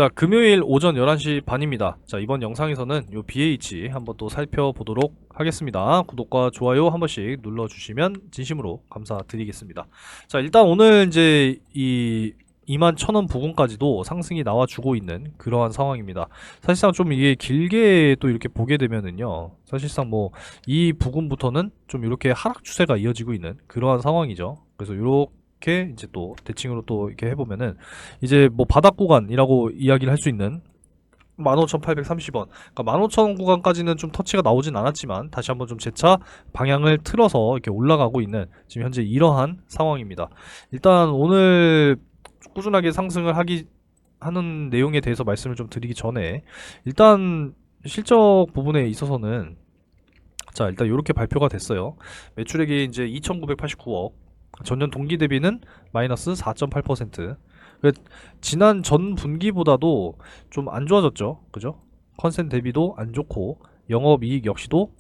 자, 금요일 오전 11시 반입니다. 자, 이번 영상에서는 요 BH 한번 또 살펴보도록 하겠습니다. 구독과 좋아요 한 번씩 눌러주시면 진심으로 감사드리겠습니다. 자, 일단 오늘 이제 이 21,000원 부근까지도 상승이 나와주고 있는 그러한 상황입니다. 사실상 좀 이게 길게 또 이렇게 보게 되면은요, 사실상 뭐 이 부근부터는 좀 이렇게 하락 추세가 이어지고 있는 그러한 상황이죠. 그래서 이렇게 이제 또 대칭으로 또 이렇게 해보면은 이제 뭐 바닥 구간이라고 이야기를 할 수 있는 15,830원, 그러니까 15,000원 구간까지는 좀 터치가 나오진 않았지만 다시 한번 좀 재차 방향을 틀어서 이렇게 올라가고 있는 지금 현재 이러한 상황입니다. 일단 오늘 꾸준하게 상승을 하는 내용에 대해서 말씀을 좀 드리기 전에 일단 실적 부분에 있어서는 자, 일단 이렇게 발표가 됐어요. 매출액이 이제 2,989억, 전년 동기 대비는 마이너스 4.8%. 지난 전 분기보다도 좀 안 좋아졌죠. 그죠? 컨센 대비도 안 좋고 영업이익 역시도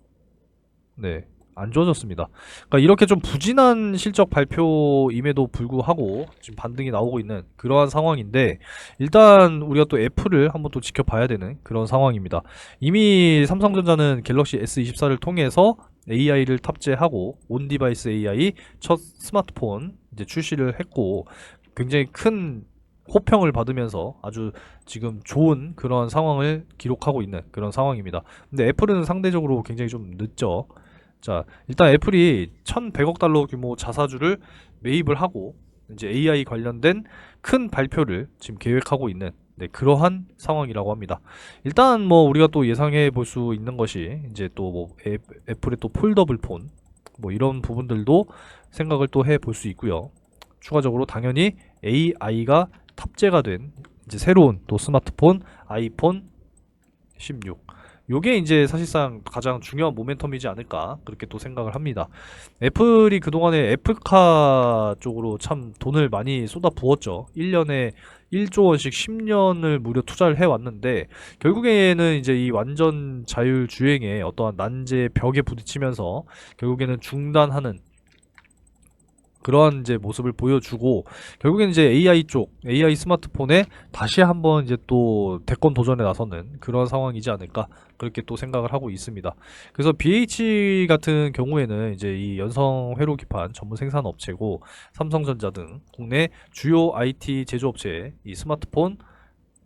네, 안 좋아졌습니다. 그러니까 이렇게 좀 부진한 실적 발표임에도 불구하고 지금 반등이 나오고 있는 그러한 상황인데, 일단 우리가 또 애플을 한번 또 지켜봐야 되는 그런 상황입니다. 이미 삼성전자는 갤럭시 S24를 통해서 AI를 탑재하고 온 디바이스 AI 첫 스마트폰 이제 출시를 했고, 굉장히 큰 호평을 받으면서 아주 지금 좋은 그런 상황을 기록하고 있는 그런 상황입니다. 근데 애플은 상대적으로 굉장히 좀 늦죠. 자, 일단 애플이 1,100억 달러 규모 자사주를 매입을 하고 이제 AI 관련된 큰 발표를 지금 계획하고 있는 그러한 상황이라고 합니다. 일단 뭐 우리가 또 예상해 볼 수 있는 것이 이제 또 뭐 애플의 또 폴더블 폰 뭐 이런 부분들도 생각을 또 해 볼 수 있고요. 추가적으로 당연히 AI가 탑재가 된 이제 새로운 또 스마트폰 아이폰 16, 요게 이제 사실상 가장 중요한 모멘텀이지 않을까 그렇게 또 생각을 합니다. 애플이 그동안에 애플카 쪽으로 참 돈을 많이 쏟아 부었죠. 1년에 1조 원씩 10년을 무려 투자를 해왔는데, 결국에는 이제 이 완전 자율 주행의 어떠한 난제 벽에 부딪히면서 결국에는 중단하는 그러한 이제 모습을 보여주고, 결국엔 이제 AI 쪽, AI 스마트폰에 다시 한번 이제 또 대권 도전에 나서는 그런 상황이지 않을까 그렇게 또 생각을 하고 있습니다. 그래서 BH 같은 경우에는 이제 이 연성 회로 기판 전문 생산 업체고, 삼성전자 등 국내 주요 IT 제조업체의 이 스마트폰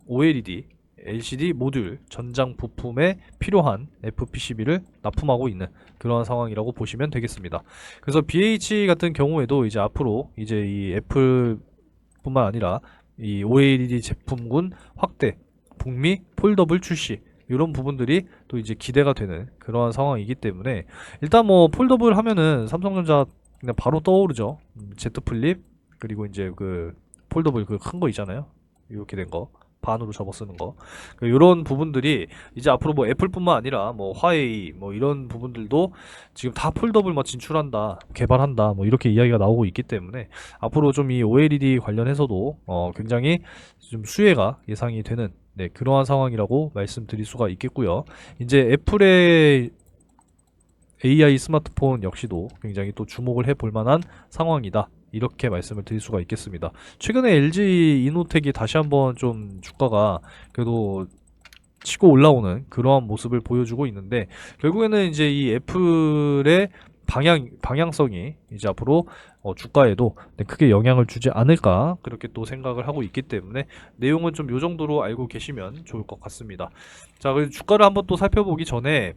OLED LCD 모듈 전장 부품에 필요한 FPCB를 납품하고 있는 그런 상황이라고 보시면 되겠습니다. 그래서 BH 같은 경우에도 이제 앞으로 이제 이 애플뿐만 아니라 이 OLED 제품군 확대, 북미 폴더블 출시, 이런 부분들이 또 이제 기대가 되는 그러한 상황이기 때문에, 일단 뭐 폴더블 하면은 삼성전자 그냥 바로 떠오르죠. Z 플립, 그리고 이제 그 폴더블 그 큰 거 있잖아요. 이렇게 된 거. 반으로 접어 쓰는 거. 이런 부분들이 이제 앞으로 뭐 애플뿐만 아니라 뭐 화웨이 뭐 이런 부분들도 지금 다 폴더블 뭐 진출한다, 개발한다, 뭐 이렇게 이야기가 나오고 있기 때문에 앞으로 좀 이 OLED 관련해서도 굉장히 좀 수혜가 예상이 되는 그러한 상황이라고 말씀드릴 수가 있겠고요. 이제 애플의 AI 스마트폰 역시도 굉장히 또 주목을 해볼 만한 상황이다, 이렇게 말씀을 드릴 수가 있겠습니다. 최근에 LG 이노텍이 다시 한번 좀 주가가 그래도 치고 올라오는 그러한 모습을 보여주고 있는데, 결국에는 이제 이 애플의 방향성이 이제 앞으로 주가에도 크게 영향을 주지 않을까 그렇게 또 생각을 하고 있기 때문에, 내용은 좀 요 정도로 알고 계시면 좋을 것 같습니다. 자, 그리고 주가를 한번 또 살펴보기 전에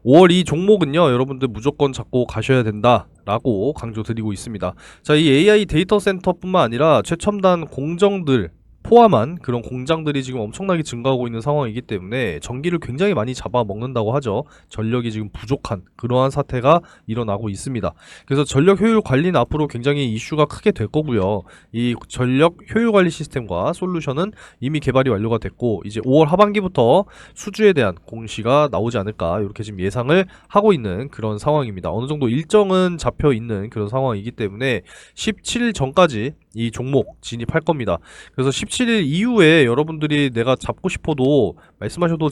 5월 이 종목은요, 여러분들 무조건 잡고 가셔야 된다라고 강조드리고 있습니다. 자, 이 AI 데이터 센터뿐만 아니라 최첨단 공정들 포함한 그런 공장들이 지금 엄청나게 증가하고 있는 상황이기 때문에 전기를 굉장히 많이 잡아먹는다고 하죠. 전력이 지금 부족한 그러한 사태가 일어나고 있습니다. 그래서 전력 효율 관리는 앞으로 굉장히 이슈가 크게 될 거고요. 이 전력 효율 관리 시스템과 솔루션은 이미 개발이 완료가 됐고, 이제 5월 하반기부터 수주에 대한 공시가 나오지 않을까 이렇게 지금 예상을 하고 있는 그런 상황입니다. 어느 정도 일정은 잡혀 있는 그런 상황이기 때문에 17일 전까지 이 종목 진입할 겁니다. 그래서 17일 이후에 여러분들이 내가 잡고 싶어도 말씀하셔도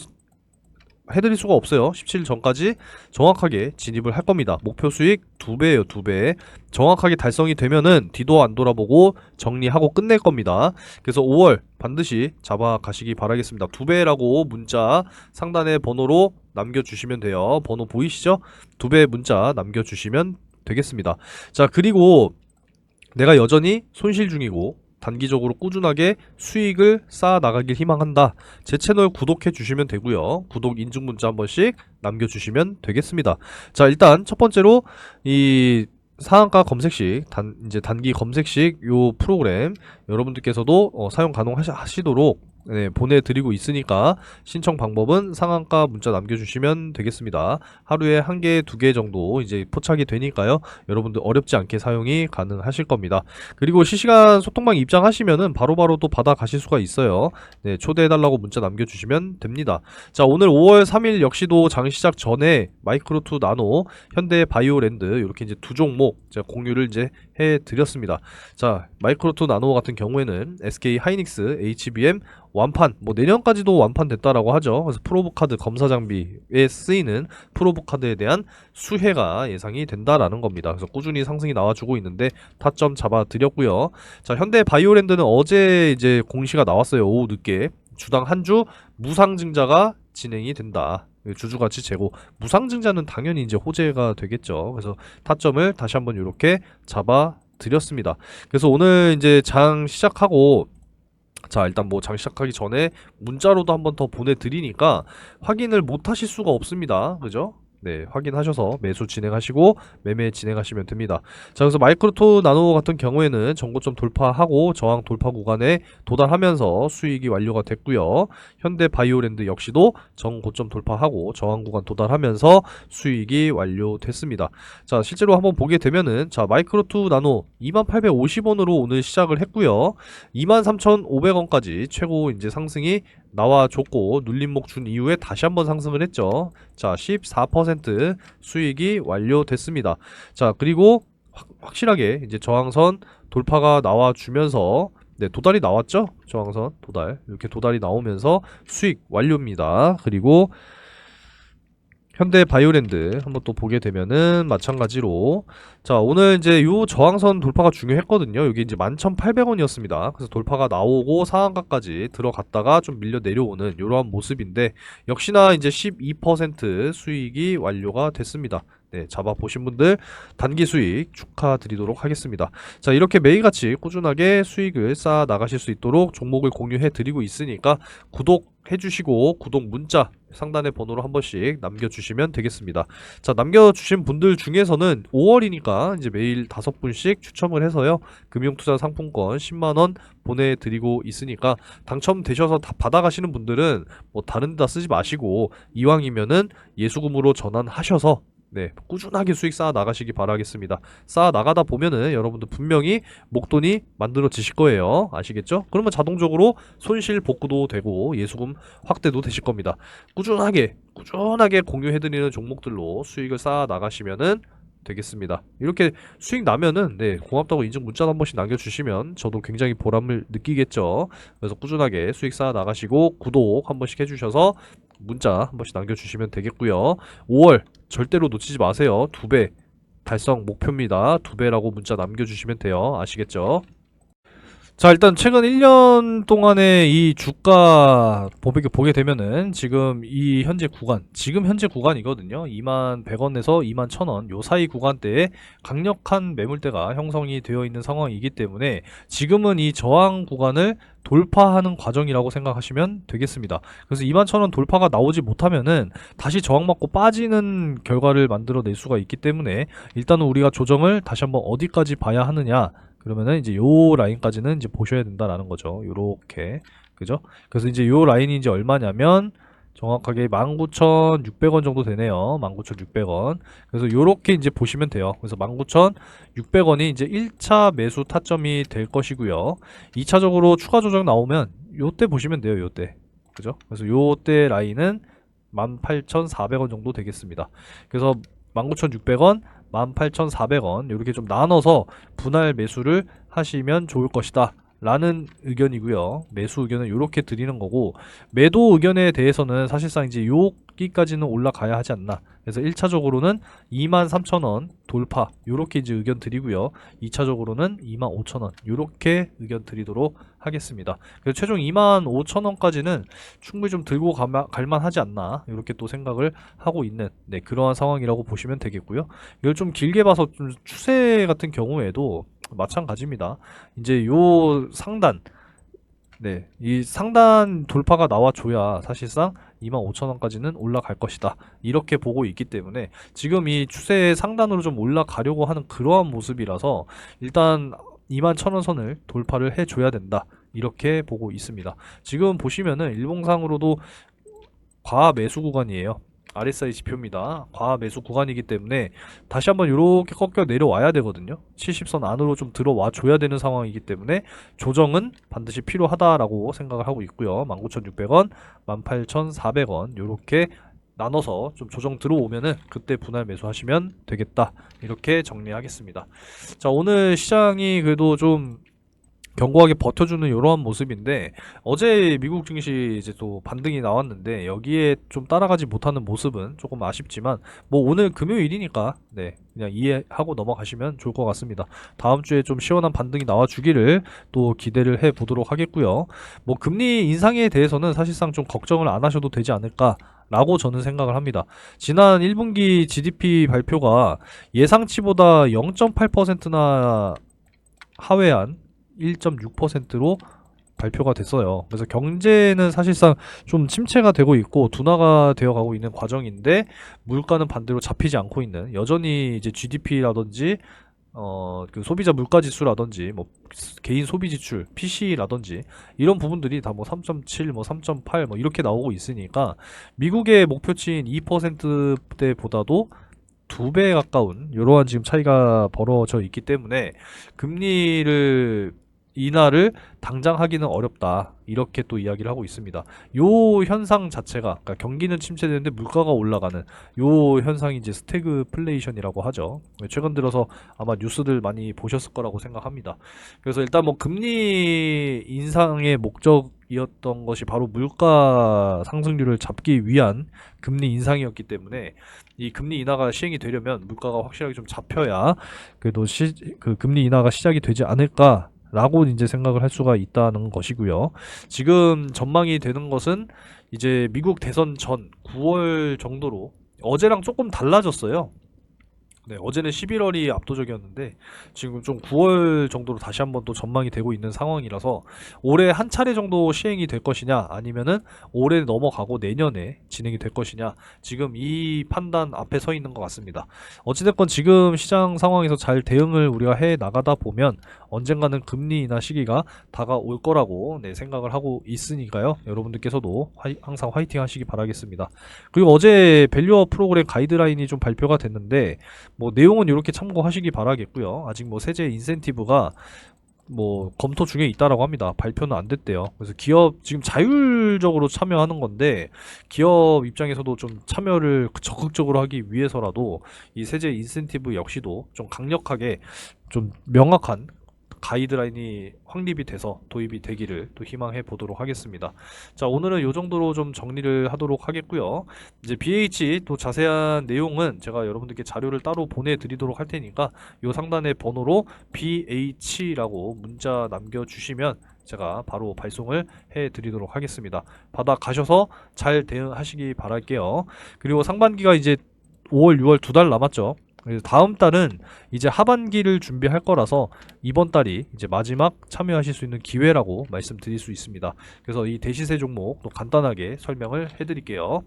해드릴 수가 없어요. 17일 전까지 정확하게 진입을 할 겁니다. 목표 수익 2배예요, 2배. 정확하게 달성이 되면은 뒤도 안 돌아보고 정리하고 끝낼 겁니다. 그래서 5월 반드시 잡아 가시기 바라겠습니다. 2배라고 문자 상단에 번호로 남겨주시면 돼요. 번호 보이시죠? 2배 문자 남겨주시면 되겠습니다. 자, 그리고 내가 여전히 손실 중이고 단기적으로 꾸준하게 수익을 쌓아 나가길 희망한다. 제 채널 구독해 주시면 되고요. 구독 인증 문자 한 번씩 남겨주시면 되겠습니다. 자, 일단 첫 번째로 이 상한가 검색식, 이제 단기 검색식 요 프로그램 여러분들께서도 사용 가능하시도록 보내드리고 있으니까 신청 방법은 상한가 문자 남겨주시면 되겠습니다. 하루에 1개, 2개 정도 이제 포착이 되니까요. 여러분들 어렵지 않게 사용이 가능하실 겁니다. 그리고 실시간 소통방 입장하시면은 바로바로 또 받아 가실 수가 있어요. 네, 초대해달라고 문자 남겨주시면 됩니다. 자, 오늘 5월 3일 역시도 장 시작 전에 마이크로2 나노, 현대 바이오랜드 이렇게 이제 두 종목 제가 공유를 이제 해드렸습니다. 자, 마이크로2 나노 같은 경우에는 SK 하이닉스, HBM 완판, 뭐 내년까지도 완판됐다라고 하죠. 그래서 프로브 카드 검사 장비에 쓰이는 프로브 카드에 대한 수혜가 예상이 된다라는 겁니다. 그래서 꾸준히 상승이 나와주고 있는데 타점 잡아드렸고요. 자, 현대 바이오랜드는 어제 이제 공시가 나왔어요. 오후 늦게 주당 한 주 무상증자가 진행이 된다. 주주가치 재고, 무상증자는 당연히 이제 호재가 되겠죠. 그래서 타점을 다시 한번 이렇게 잡아드렸습니다. 그래서 오늘 이제 장 시작하고, 자, 일단 뭐 장 시작하기 전에 문자로도 한번 더 보내드리니까 확인을 못 하실 수가 없습니다. 그죠? 네, 확인하셔서 매수 진행하시고 매매 진행하시면 됩니다. 자, 그래서 마이크로2 나노 같은 경우에는 전고점 돌파하고 저항 돌파 구간에 도달하면서 수익이 완료가 됐고요. 현대 바이오랜드 역시도 전고점 돌파하고 저항 구간 도달하면서 수익이 완료됐습니다. 자, 실제로 한번 보게 되면은, 자, 마이크로2 나노 2850원으로 오늘 시작을 했고요. 23,500원까지 최고 이제 상승이 나와줬고 눌림목 준 이후에 다시 한번 상승을 했죠. 자, 14% 수익이 완료됐습니다. 자, 그리고 확실하게 이제 저항선 돌파가 나와주면서, 네, 도달이 나왔죠? 저항선 도달, 이렇게 도달이 나오면서 수익 완료입니다. 그리고 현대 바이오랜드 한번 또 보게 되면은 마찬가지로, 자, 오늘 이제 요 저항선 돌파가 중요했거든요. 여기 이제 11,800원이었습니다. 그래서 돌파가 나오고 상한가까지 들어갔다가 좀 밀려 내려오는 이러한 모습인데, 역시나 이제 12% 수익이 완료가 됐습니다. 네, 잡아보신 분들 단기 수익 축하드리도록 하겠습니다. 자, 이렇게 매일같이 꾸준하게 수익을 쌓아 나가실 수 있도록 종목을 공유해 드리고 있으니까 구독해주시고 구독 문자 상단의 번호로 한 번씩 남겨주시면 되겠습니다. 자, 남겨주신 분들 중에서는 5월이니까 이제 매일 5분씩 추첨을 해서요, 금융투자 상품권 10만원 보내드리고 있으니까 당첨되셔서 다 받아가시는 분들은 뭐 다른 데다 쓰지 마시고 이왕이면은 예수금으로 전환하셔서, 네, 꾸준하게 수익 쌓아 나가시기 바라겠습니다. 쌓아 나가다 보면은 여러분들 분명히 목돈이 만들어지실 거예요. 아시겠죠? 그러면 자동적으로 손실 복구도 되고 예수금 확대도 되실 겁니다. 꾸준하게 공유해드리는 종목들로 수익을 쌓아 나가시면은 되겠습니다. 이렇게 수익 나면은, 네, 고맙다고 인증 문자 한 번씩 남겨주시면 저도 굉장히 보람을 느끼겠죠. 그래서 꾸준하게 수익 쌓아 나가시고 구독 한 번씩 해주셔서 문자 한 번씩 남겨주시면 되겠고요. 5월 절대로 놓치지 마세요. 2배 달성 목표입니다. 2배라고 문자 남겨주시면 돼요. 아시겠죠? 자, 일단 최근 1년 동안의 이 주가 보게 되면은 지금 현재 구간이거든요. 21,100원에서 21,000원 요 사이 구간대에 강력한 매물대가 형성이 되어 있는 상황이기 때문에 지금은 이 저항 구간을 돌파하는 과정이라고 생각하시면 되겠습니다. 그래서 21,000원 돌파가 나오지 못하면은 다시 저항받고 빠지는 결과를 만들어낼 수가 있기 때문에 일단은 우리가 조정을 다시 한번 어디까지 봐야 하느냐, 그러면은 이제 요 라인까지는 이제 보셔야 된다라는 거죠. 요렇게. 그죠? 그래서 이제 요 라인이 이제 얼마냐면 정확하게 19,600원 정도 되네요. 19,600원. 그래서 요렇게 이제 보시면 돼요. 그래서 19,600원이 이제 1차 매수 타점이 될 것이고요. 2차적으로 추가 조정 나오면 요때 보시면 돼요. 요때. 그죠? 그래서 요때 라인은 18,400원 정도 되겠습니다. 그래서 19,600원, 18,400원 이렇게 좀 나눠서 분할 매수를 하시면 좋을 것이다 라는 의견이고요. 매수 의견은 이렇게 드리는 거고, 매도 의견에 대해서는 사실상 이제 여기까지는 올라가야 하지 않나. 그래서 1차적으로는 23,000원 돌파 요렇게 이제 의견 드리고요. 2차적으로는 25,000원 요렇게 의견 드리도록 하겠습니다. 그래서 최종 25,000원까지는 충분히 좀 들고 갈만 하지 않나 이렇게 또 생각을 하고 있는 그러한 상황이라고 보시면 되겠고요. 이걸 좀 길게 봐서 좀 추세 같은 경우에도 마찬가지입니다. 이제 요 상단, 이 상단 돌파가 나와줘야 사실상 25,000원까지는 올라갈 것이다 이렇게 보고 있기 때문에 지금 이 추세의 상단으로 좀 올라가려고 하는 그러한 모습이라서 일단 21,000원 선을 돌파를 해줘야 된다 이렇게 보고 있습니다. 지금 보시면은 일봉상으로도 과매수 구간이에요. RSI 지표입니다. 과매수 구간이기 때문에 다시 한번 이렇게 꺾여 내려와야 되거든요. 70선 안으로 좀 들어와 줘야 되는 상황이기 때문에 조정은 반드시 필요하다라고 생각을 하고 있고요. 19,600원, 18,400원 이렇게 나눠서 좀 조정 들어오면은 그때 분할 매수하시면 되겠다 이렇게 정리하겠습니다. 자, 오늘 시장이 그래도 좀 견고하게 버텨주는 이러한 모습인데 어제 미국 증시 이제 또 반등이 나왔는데 여기에 좀 따라가지 못하는 모습은 조금 아쉽지만 뭐 오늘 금요일이니까 그냥 이해하고 넘어가시면 좋을 것 같습니다. 다음 주에 좀 시원한 반등이 나와주기를 또 기대를 해 보도록 하겠고요. 뭐 금리 인상에 대해서는 사실상 좀 걱정을 안 하셔도 되지 않을까 라고 저는 생각을 합니다. 지난 1분기 GDP 발표가 예상치보다 0.8%나 하회한 1.6%로 발표가 됐어요. 그래서 경제는 사실상 좀 침체가 되고 있고 둔화가 되어 가고 있는 과정인데 물가는 반대로 잡히지 않고 있는, 여전히 이제 GDP라든지 그 소비자 물가 지수라든지 뭐 개인 소비 지출 PC라든지 이런 부분들이 다 뭐 3.7, 뭐 3.8 뭐 이렇게 나오고 있으니까 미국의 목표치인 2%대보다도 2배 가까운 이러한 지금 차이가 벌어져 있기 때문에 금리를 인하를 당장 하기는 어렵다 이렇게 또 이야기를 하고 있습니다. 요 현상 자체가, 그러니까 경기는 침체되는데 물가가 올라가는 요 현상이 이제 스태그플레이션이라고 하죠. 최근 들어서 아마 뉴스들 많이 보셨을 거라고 생각합니다. 그래서 일단 뭐 금리 인상의 목적이었던 것이 바로 물가 상승률을 잡기 위한 금리 인상이었기 때문에 이 금리 인하가 시행이 되려면 물가가 확실하게 좀 잡혀야 그래도 그 금리 인하가 시작이 되지 않을까 라고 이제 생각을 할 수가 있다는 것이고요. 지금 전망이 되는 것은 이제 미국 대선 전 9월 정도로, 어제랑 조금 달라졌어요. 어제는 11월이 압도적이었는데 지금 좀 9월 정도로 다시 한번 또 전망이 되고 있는 상황이라서 올해 한 차례 정도 시행이 될 것이냐 아니면은 올해 넘어가고 내년에 진행이 될 것이냐, 지금 이 판단 앞에 서 있는 것 같습니다. 어찌됐건 지금 시장 상황에서 잘 대응을 우리가 해 나가다 보면 언젠가는 금리 인하 시기가 다가올 거라고 생각을 하고 있으니까요. 여러분들께서도 항상 화이팅 하시기 바라겠습니다. 그리고 어제 밸류업 프로그램 가이드라인이 좀 발표가 됐는데 뭐 내용은 이렇게 참고하시기 바라겠고요. 아직 뭐 세제 인센티브가 뭐 검토 중에 있다라고 합니다. 발표는 안 됐대요. 그래서 기업 지금 자율적으로 참여하는 건데 기업 입장에서도 좀 참여를 적극적으로 하기 위해서라도 이 세제 인센티브 역시도 좀 강력하게 좀 명확한 가이드라인이 확립이 돼서 도입이 되기를 또 희망해 보도록 하겠습니다. 자, 오늘은 이 정도로 좀 정리를 하도록 하겠고요. 이제 BH 또 자세한 내용은 제가 여러분들께 자료를 따로 보내드리도록 할 테니까 이 상단의 번호로 BH라고 문자 남겨주시면 제가 바로 발송을 해드리도록 하겠습니다. 받아 가셔서 잘 대응하시기 바랄게요. 그리고 상반기가 이제 5월, 6월 2달 남았죠. 다음 달은 이제 하반기를 준비할 거라서 이번 달이 이제 마지막 참여하실 수 있는 기회라고 말씀드릴 수 있습니다. 그래서 이 대시세 종목 또 간단하게 설명을 해드릴게요.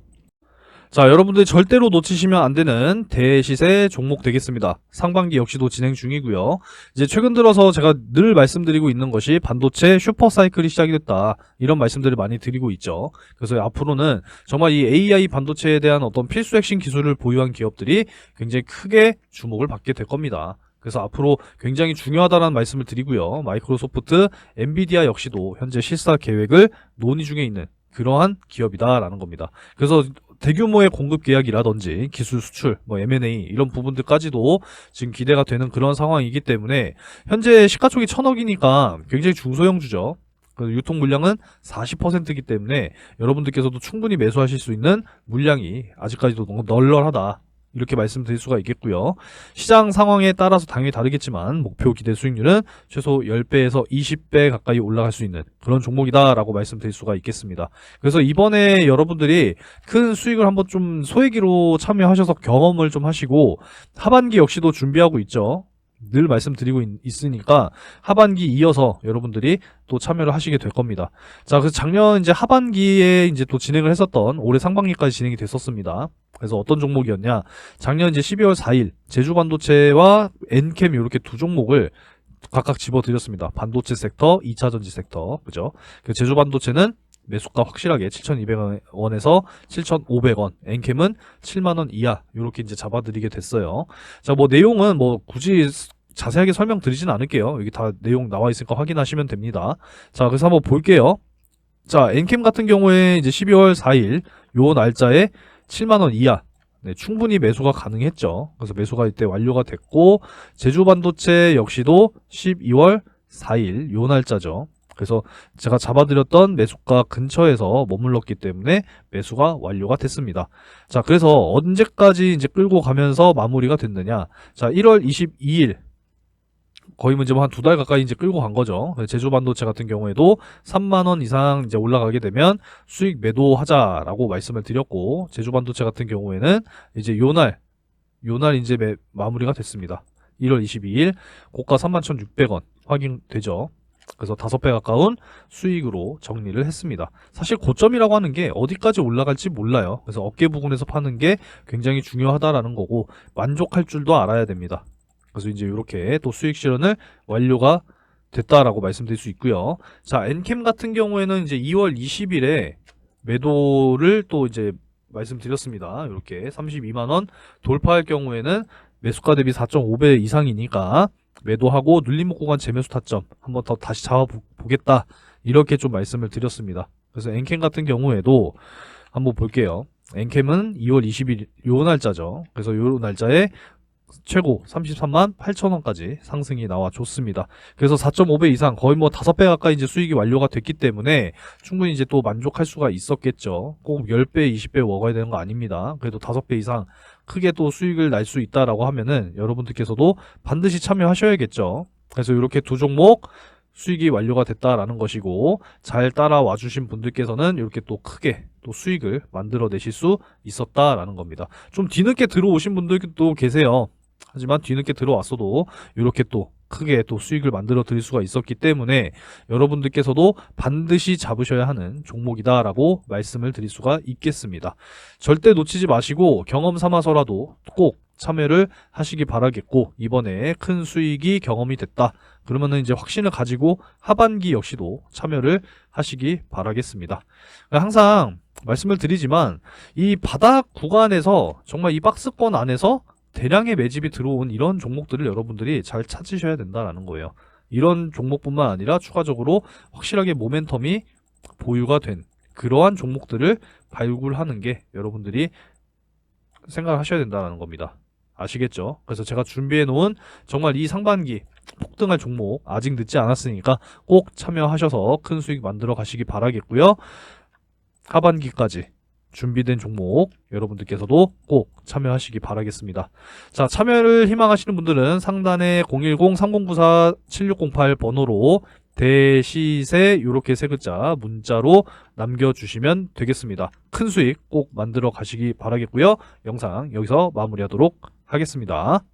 자, 여러분들이 절대로 놓치시면 안 되는 대시세 종목 되겠습니다. 상반기 역시도 진행 중이고요. 이제 최근 들어서 제가 늘 말씀드리고 있는 것이 반도체 슈퍼사이클이 시작이 됐다, 이런 말씀들을 많이 드리고 있죠. 그래서 앞으로는 정말 이 AI 반도체에 대한 어떤 필수 핵심 기술을 보유한 기업들이 굉장히 크게 주목을 받게 될 겁니다. 그래서 앞으로 굉장히 중요하다는 말씀을 드리고요. 마이크로소프트, 엔비디아 역시도 현재 실사 계획을 논의 중에 있는 그러한 기업이다라는 겁니다. 그래서 대규모의 공급 계약이라든지 기술 수출, 뭐 M&A 이런 부분들까지도 지금 기대가 되는 그런 상황이기 때문에 현재 시가총이 1000억이니까 굉장히 중소형주죠. 유통 물량은 40%이기 때문에 여러분들께서도 충분히 매수하실 수 있는 물량이 아직까지도 너무 널널하다. 이렇게 말씀드릴 수가 있겠고요. 시장 상황에 따라서 당연히 다르겠지만 목표 기대 수익률은 최소 10배에서 20배 가까이 올라갈 수 있는 그런 종목이다라고 말씀드릴 수가 있겠습니다. 그래서 이번에 여러분들이 큰 수익을 한번 좀 소액으로 참여하셔서 경험을 좀 하시고 하반기 역시도 준비하고 있죠. 늘 말씀드리고 있으니까 하반기 이어서 여러분들이 또 참여를 하시게 될 겁니다. 자, 그래서 작년 이제 하반기에 이제 또 진행을 했었던 올해 상반기까지 진행이 됐었습니다. 그래서 어떤 종목이었냐? 작년 이제 12월 4일 제주반도체와 엔캠 이렇게 두 종목을 각각 집어드렸습니다. 반도체 섹터, 2차전지 섹터, 그죠? 그 제주반도체는 매수가 확실하게 7,200원에서 7,500원, 엔캠은 7만원 이하 이렇게 이제 잡아드리게 됐어요. 자, 뭐 내용은 뭐 굳이 자세하게 설명드리진 않을게요. 여기 다 내용 나와 있으니까 확인하시면 됩니다. 자, 그래서 한번 볼게요. 자, 엔캠 같은 경우에 이제 12월 4일 요 날짜에 7만원 이하, 네, 충분히 매수가 가능했죠. 그래서 매수가 이때 완료가 됐고, 제주반도체 역시도 12월 4일 요 날짜죠. 그래서 제가 잡아드렸던 매수가 근처에서 머물렀기 때문에 매수가 완료가 됐습니다. 자, 그래서 언제까지 이제 끌고 가면서 마무리가 됐느냐. 자, 1월 22일. 거의 뭐 이제 한 두 달 가까이 이제 끌고 간 거죠. 제주 반도체 같은 경우에도 3만 원 이상 이제 올라가게 되면 수익 매도하자라고 말씀을 드렸고, 제주 반도체 같은 경우에는 이제 요날 이제 마무리가 됐습니다. 1월 22일 고가 31,600원 확인되죠. 그래서 5배 가까운 수익으로 정리를 했습니다. 사실 고점이라고 하는 게 어디까지 올라갈지 몰라요. 그래서 어깨 부근에서 파는 게 굉장히 중요하다라는 거고, 만족할 줄도 알아야 됩니다. 그래서 이제 이렇게 또 수익 실현을 완료가 됐다라고 말씀드릴 수 있고요. 자, 엔캠 같은 경우에는 이제 2월 20일에 매도를 또 이제 말씀드렸습니다. 이렇게 32만원 돌파할 경우에는 매수가 대비 4.5배 이상이니까 매도하고 눌림목 구간 재매수 타점 한번 더 다시 잡아보겠다, 이렇게 좀 말씀을 드렸습니다. 그래서 엔캠 같은 경우에도 한번 볼게요. 엔캠은 2월 20일 요 날짜죠. 그래서 요 날짜에 최고 33만 8천원까지 상승이 나와 줬습니다. 그래서 4.5배 이상, 거의 뭐 5배 가까이 이제 수익이 완료가 됐기 때문에 충분히 이제 또 만족할 수가 있었겠죠. 꼭 10배, 20배 먹어야 되는 거 아닙니다. 그래도 5배 이상 크게 또 수익을 날 수 있다라고 하면은 여러분들께서도 반드시 참여하셔야겠죠. 그래서 이렇게 두 종목 수익이 완료가 됐다라는 것이고, 잘 따라와 주신 분들께서는 이렇게 또 크게 또 수익을 만들어 내실 수 있었다라는 겁니다. 좀 뒤늦게 들어오신 분들도 계세요. 하지만 뒤늦게 들어왔어도 이렇게 또 크게 또 수익을 만들어 드릴 수가 있었기 때문에 여러분들께서도 반드시 잡으셔야 하는 종목이다라고 말씀을 드릴 수가 있겠습니다. 절대 놓치지 마시고 경험 삼아서라도 꼭 참여를 하시기 바라겠고, 이번에 큰 수익이 경험이 됐다 그러면은 이제 확신을 가지고 하반기 역시도 참여를 하시기 바라겠습니다. 항상 말씀을 드리지만 이 바닥 구간에서 정말 이 박스권 안에서 대량의 매집이 들어온 이런 종목들을 여러분들이 잘 찾으셔야 된다는 거예요. 이런 종목뿐만 아니라 추가적으로 확실하게 모멘텀이 보유가 된 그러한 종목들을 발굴하는 게 여러분들이 생각을 하셔야 된다는 겁니다. 아시겠죠? 그래서 제가 준비해 놓은 정말 이 상반기 폭등할 종목 아직 늦지 않았으니까 꼭 참여하셔서 큰 수익 만들어 가시기 바라겠고요. 하반기까지 준비된 종목 여러분들께서도 꼭 참여하시기 바라겠습니다. 자, 참여를 희망하시는 분들은 상단에 010-3094-7608 번호로 대시세 이렇게 세 글자 문자로 남겨주시면 되겠습니다. 큰 수익 꼭 만들어 가시기 바라겠고요. 영상 여기서 마무리하도록 하겠습니다.